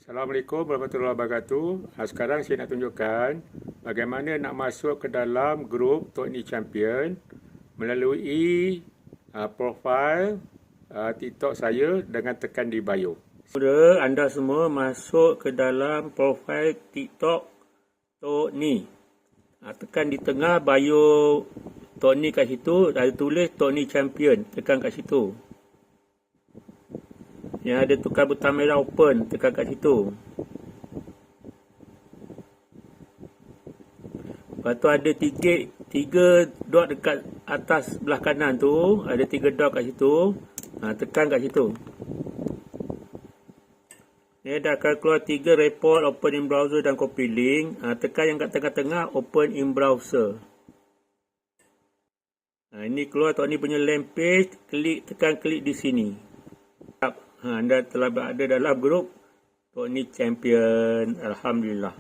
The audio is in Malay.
Assalamualaikum warahmatullahi wabarakatuh. Sekarang saya nak tunjukkan bagaimana nak masuk ke dalam grup Tony Champion melalui profil TikTok saya dengan tekan di bio. Anda semua masuk ke dalam profil TikTok Tony. Tekan di tengah bio Tony kat situ, ada tulis Tony Champion. Tekan kat situ. Yang ada tukar butang merah open, tekan kat situ. Lepas tu ada tiga dot dekat atas belah kanan tu. Ada 3 dot kat situ. Tekan kat situ. Ni dah akan keluar 3 report, open in browser dan copy link. Tekan yang kat tengah-tengah, open in browser. Ini keluar Tony punya land page. Tekan klik di sini. Anda telah berada dalam grup Tony Champion. Alhamdulillah.